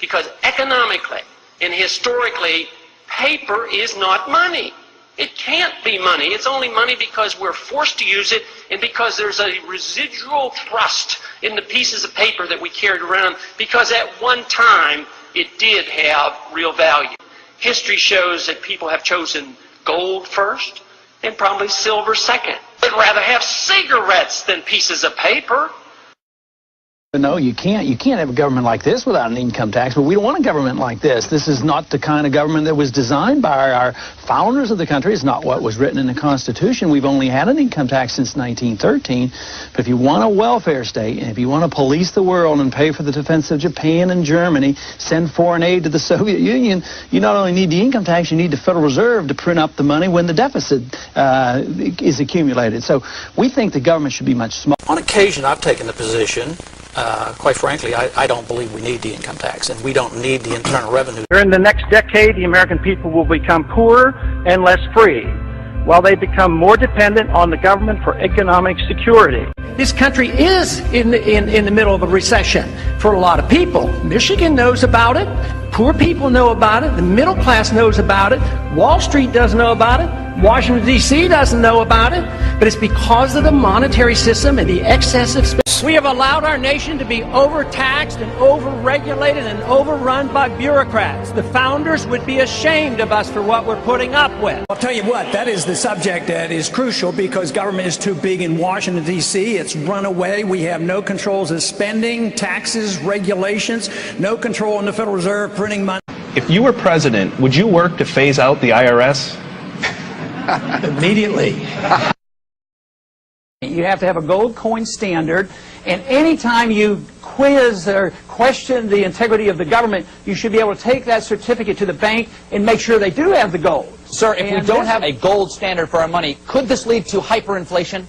Because economically and historically, paper is not money. It can't be money. It's only money because we're forced to use it and because there's a residual trust in the pieces of paper that we carried around because at one time it did have real value. History shows that people have chosen gold first and probably silver second. They'd rather have cigarettes than pieces of paper. No, you can't have a government like this without an income tax, but we don't want a government like this. This is not the kind of government that was designed by our founders of the country. It's not what was written in the Constitution. We've only had an income tax since 1913. But if you want a welfare state, and if you want to police the world and pay for the defense of Japan and Germany, send foreign aid to the Soviet Union, you not only need the income tax, you need the Federal Reserve to print up the money when the deficit is accumulated. So we think the government should be much smaller. On occasion, I've taken the position, quite frankly, I don't believe we need the income tax, and we don't need the internal revenue. During the next decade, the American people will become poorer and less free, while they become more dependent on the government for economic security. This country is in the middle of a recession for a lot of people. Michigan knows about it. Poor people know about it. The middle class knows about it. Wall Street doesn't know about it. Washington, D.C. doesn't know about it. But it's because of the monetary system and the excessive spending. We have allowed our nation to be overtaxed and overregulated and overrun by bureaucrats. The founders would be ashamed of us for what we're putting up with. I'll tell you what, that is the subject that is crucial because government is too big in Washington, D.C. It's run away. We have no controls of spending, taxes, regulations, no control in the Federal Reserve printing money. If you were president, would you work to phase out the IRS? Immediately. You have to have a gold coin standard, and anytime you quiz or question the integrity of the government, you should be able to take that certificate to the bank and make sure they do have the gold. Sir, if we don't have a gold standard for our money, could this lead to hyperinflation?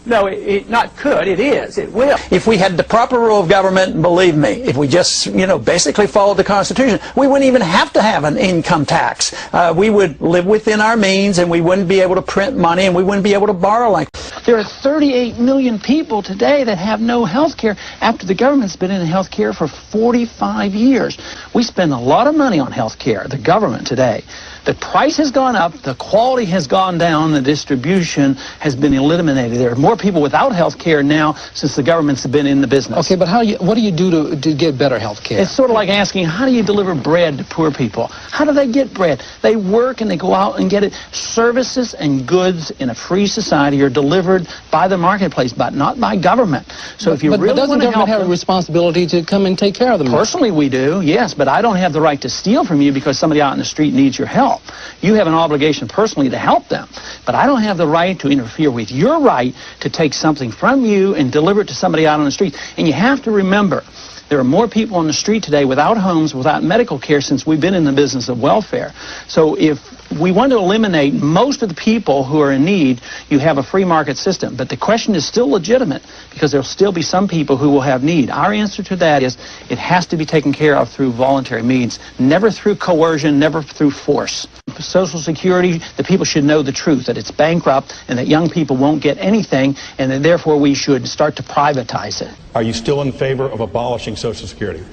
No, it not could. It is. It will. If we had the proper rule of government, believe me, if we just, basically followed the Constitution, we wouldn't even have to have an income tax. We would live within our means, and we wouldn't be able to print money, and we wouldn't be able to borrow like. There are 38 million people today that have no health care after the government's been in health care for 45 years. We spend a lot of money on health care, the government today. The price has gone up, the quality has gone down, the distribution has been eliminated. There are more people without health care now since the government's been in the business. Okay, but what do you do to get better health care? It's sort of like asking, how do you deliver bread to poor people? How do they get bread? They work and they go out and get it. Services and goods in a free society are delivered by the marketplace, but not by government. So if you really doesn't want to government help have a responsibility to come and take care of them? Personally, we do, yes, but I don't have the right to steal from you because somebody out in the street needs your help. You have an obligation personally to help them, but I don't have the right to interfere with your right to take something from you and deliver it to somebody out on the street. And you have to remember, there are more people on the street today without homes, without medical care since we've been in the business of welfare. So if we want to eliminate most of the people who are in need, you have a free market system. But the question is still legitimate because there will still be some people who will have need. Our answer to that is it has to be taken care of through voluntary means, never through coercion, never through force. Social Security, the people should know the truth, that it's bankrupt and that young people won't get anything, and that therefore we should start to privatize it. Are you still in favor of abolishing Social Security?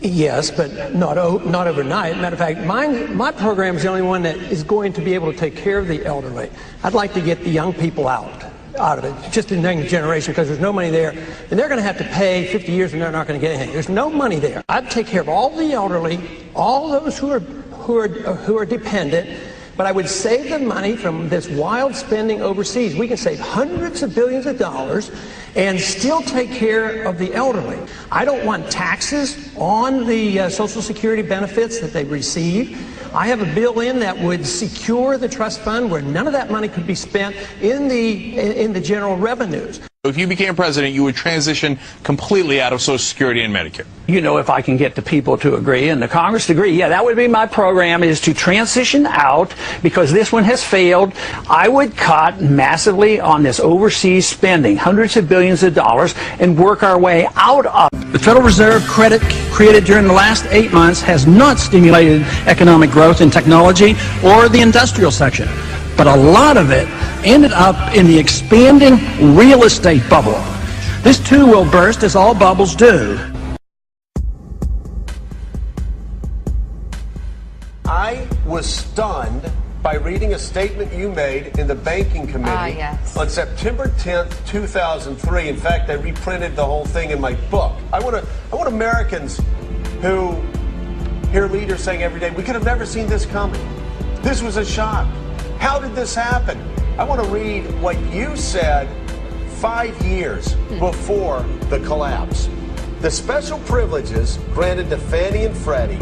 Yes, but not overnight. Matter of fact, my program is the only one that is going to be able to take care of the elderly. I'd like to get the young people out of it, just in the next generation, because there's no money there, and they're going to have to pay 50 years and they're not going to get anything. There's no money there. I'd take care of all the elderly, all those who are dependent, but I would save the money from this wild spending overseas. We can save hundreds of billions of dollars and still take care of the elderly. I don't want taxes on the Social Security benefits that they receive. I have a bill in that would secure the trust fund where none of that money could be spent in the general revenues. If you became president, you would transition completely out of Social Security and Medicare. If I can get the people to agree and the Congress to agree, yeah, that would be my program, is to transition out, because this one has failed. I would cut massively on this overseas spending, hundreds of billions of dollars, and work our way out of it. The Federal Reserve credit created during the last 8 months has not stimulated economic growth in technology or the industrial section, but a lot of it ended up in the expanding real estate bubble. This too will burst, as all bubbles do. I was stunned by reading a statement you made in the Banking Committee on September 10th, 2003. In fact, I reprinted the whole thing in my book. I want Americans who hear leaders saying every day, we could have never seen this coming. This was a shock. How did this happen? I want to read what you said 5 years before the collapse. The special privileges granted to Fannie and Freddie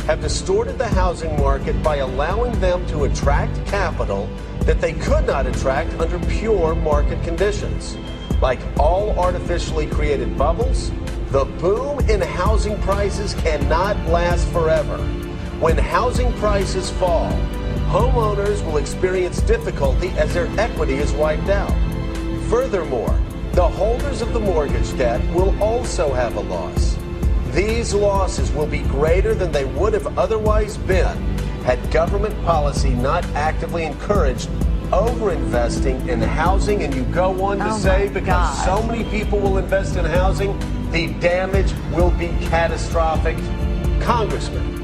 have distorted the housing market by allowing them to attract capital that they could not attract under pure market conditions. Like all artificially created bubbles, the boom in housing prices cannot last forever. When housing prices fall, homeowners will experience difficulty as their equity is wiped out. Furthermore, the holders of the mortgage debt will also have a loss. These losses will be greater than they would have otherwise been had government policy not actively encouraged overinvesting in housing. And you go on to say, because so many people will invest in housing, the damage will be catastrophic. Congressman,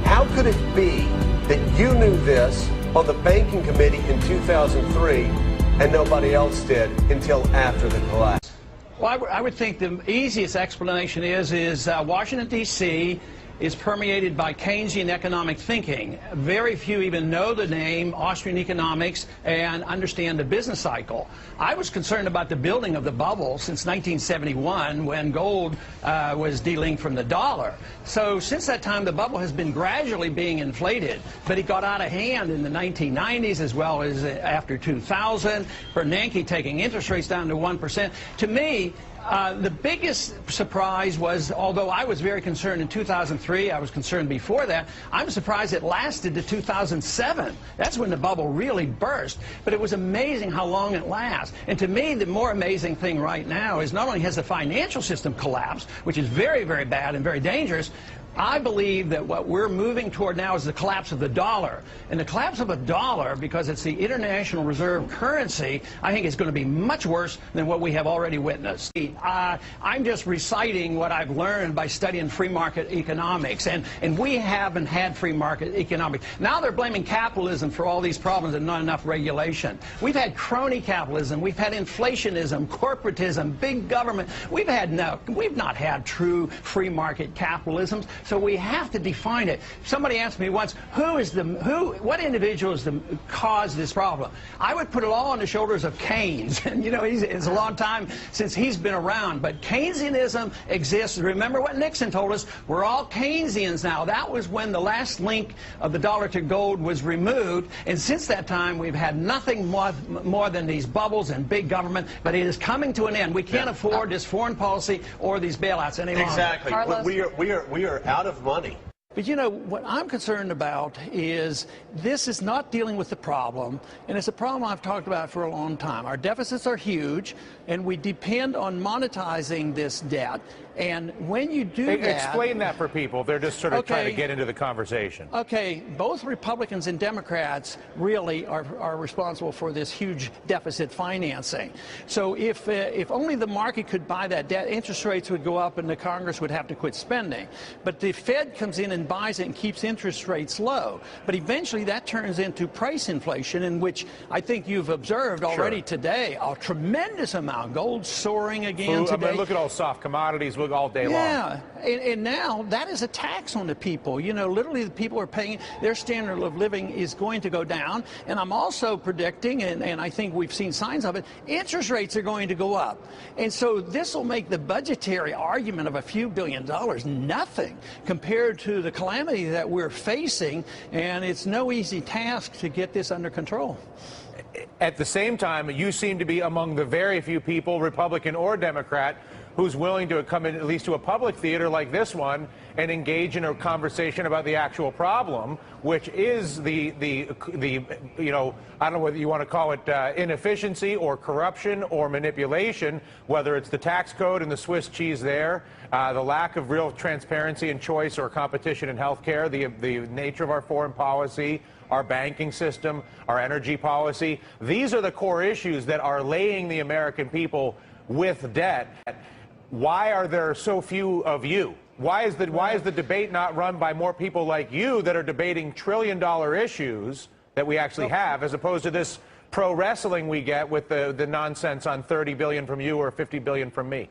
how could it be that you knew this on the Banking Committee in 2003 and nobody else did until after the collapse? Well, I would think the easiest explanation is Washington, D.C. is permeated by Keynesian economic thinking. Very few even know the name Austrian economics and understand the business cycle. I was concerned about the building of the bubble since 1971 when gold was delinked from the dollar. So since that time, the bubble has been gradually being inflated, but it got out of hand in the 1990s as well as after 2000, Bernanke taking interest rates down to 1%. To me, the biggest surprise was, although I was very concerned in 2003, I was concerned before that, I'm surprised it lasted to 2007. That's when the bubble really burst. But it was amazing how long it lasts. And to me, the more amazing thing right now is not only has the financial system collapsed, which is very, very bad and very dangerous, I believe that what we're moving toward now is the collapse of the dollar. And the collapse of a dollar, because it's the international reserve currency, I think is going to be much worse than what we have already witnessed. I'm just reciting what I've learned by studying free market economics. And we haven't had free market economics. Now they're blaming capitalism for all these problems and not enough regulation. We've had crony capitalism. We've had inflationism, corporatism, big government. We've not had true free market capitalism. So we have to define it. Somebody asked me once, what individuals caused this problem? I would put it all on the shoulders of Keynes. And you know, it's a long time since he's been around, but Keynesianism exists. Remember what Nixon told us? We're all Keynesians now. That was when the last link of the dollar to gold was removed, and since that time we've had nothing more than these bubbles and big government, but it is coming to an end. We can't afford this foreign policy or these bailouts any longer. Exactly. We are out of money. But you know, what I'm concerned about is this is not dealing with the problem, and it's a problem I've talked about for a long time. Our deficits are huge, and we depend on monetizing this debt. And when you do that... Explain that for people. They're just sort of trying to get into the conversation. Okay, both Republicans and Democrats really are responsible for this huge deficit financing. So if only the market could buy that debt, interest rates would go up and the Congress would have to quit spending. But the Fed comes in and buys it and keeps interest rates low. But eventually that turns into price inflation, in which I think you've observed already today a tremendous amount. Gold soaring again today. I mean, look at all soft commodities all day long. Yeah, and now that is a tax on the people. You know, literally the people are paying, their standard of living is going to go down. And I'm also predicting, and I think we've seen signs of it, interest rates are going to go up. And so this will make the budgetary argument of a few $billion nothing compared to the calamity that we're facing. And it's no easy task to get this under control. At the same time, you seem to be among the very few people, Republican or Democrat, who's willing to come in at least to a public theater like this one and engage in a conversation about the actual problem, which is the you know, I don't know whether you want to call it inefficiency or corruption or manipulation, whether it's the tax code and the Swiss cheese there, the lack of real transparency and choice or competition in healthcare, the nature of our foreign policy, our banking system, our energy policy. These are the core issues that are laying the American people with debt. Why are there so few of you Why is the debate not run by more people like you that are debating trillion-dollar issues that we actually have, as opposed to this pro wrestling we get with the nonsense on 30 billion from you or 50 billion from me?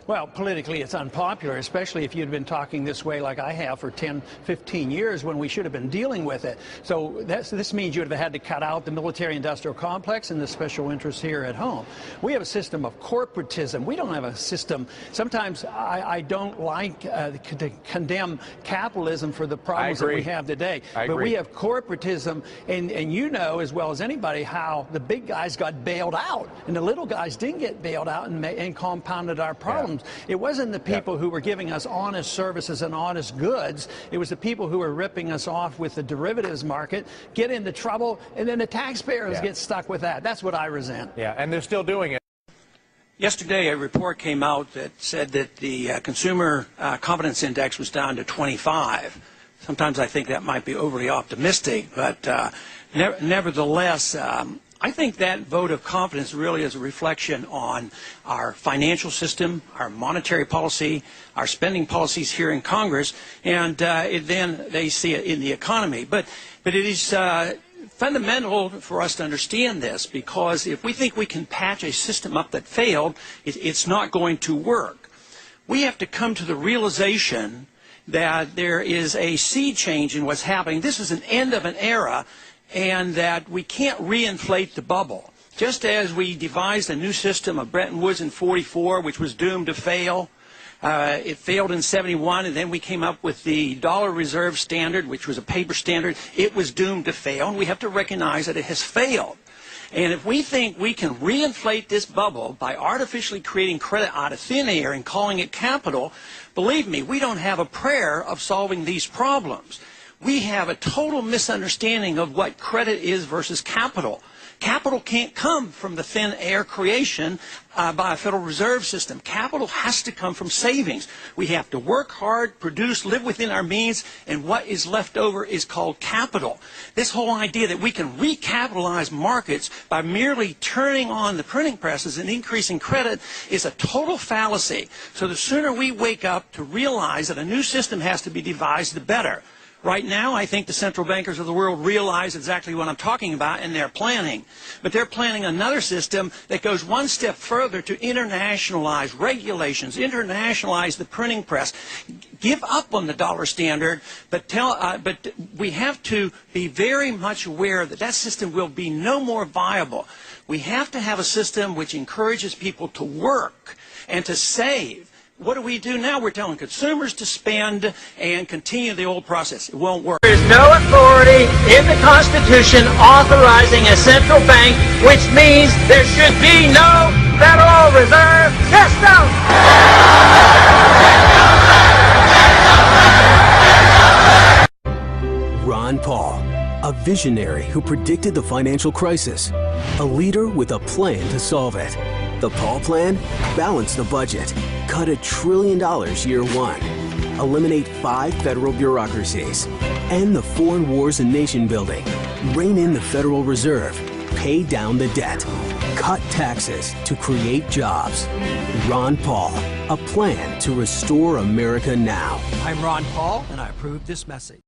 Well, politically it's unpopular, especially if you'd been talking this way like I have for 10, 15 years when we should have been dealing with it. So this means you would have had to cut out the military-industrial complex and the special interests here at home. We have a system of corporatism. We don't have a system. Sometimes I don't like to condemn capitalism for the problems that we have today. But we have corporatism, and you know as well as anybody how the big guys got bailed out, and the little guys didn't get bailed out and compounded our problems. It wasn't the people who were giving us honest services and honest goods. It was the people who were ripping us off with the derivatives market, get into trouble, and then the taxpayers get stuck with that. That's what I resent. Yeah, and they're still doing it. Yesterday, a report came out that said that the Consumer Confidence Index was down to 25. Sometimes I think that might be overly optimistic, but nevertheless, I think that vote of confidence really is a reflection on our financial system, our monetary policy, our spending policies here in Congress, and then they see it in the economy. But it is fundamental for us to understand this, because if we think we can patch a system up that failed, it's not going to work. We have to come to the realization that there is a sea change in what's happening. This is an end of an era, and that we can't reinflate the bubble. Just as we devised a new system of Bretton Woods in '44, which was doomed to fail, it failed in '71, and then we came up with the dollar reserve standard, which was a paper standard. It was doomed to fail, and we have to recognize that it has failed. And if we think we can reinflate this bubble by artificially creating credit out of thin air and calling it capital, believe me, we don't have a prayer of solving these problems. We have a total misunderstanding of what credit is versus capital. Capital can't come from the thin air creation by a Federal Reserve System. Capital has to come from savings. We have to work hard, produce, live within our means, and what is left over is called capital. This whole idea that we can recapitalize markets by merely turning on the printing presses and increasing credit is a total fallacy. So the sooner we wake up to realize that a new system has to be devised, the better. Right now, I think the central bankers of the world realize exactly what I'm talking about, and they're planning. But they're planning another system that goes one step further to internationalize regulations, internationalize the printing press, give up on the dollar standard, but we have to be very much aware that that system will be no more viable. We have to have a system which encourages people to work and to save. What do we do now? We're telling consumers to spend and continue the old process. It won't work. There is no authority in the Constitution authorizing a central bank, which means there should be no Federal Reserve System. Ron Paul, a visionary who predicted the financial crisis, a leader with a plan to solve it. The Paul Plan? Balance the budget. Cut $1 trillion year one. Eliminate 5 federal bureaucracies. End the foreign wars and nation building. Rein in the Federal Reserve. Pay down the debt. Cut taxes to create jobs. Ron Paul, a plan to restore America now. I'm Ron Paul, and I approve this message.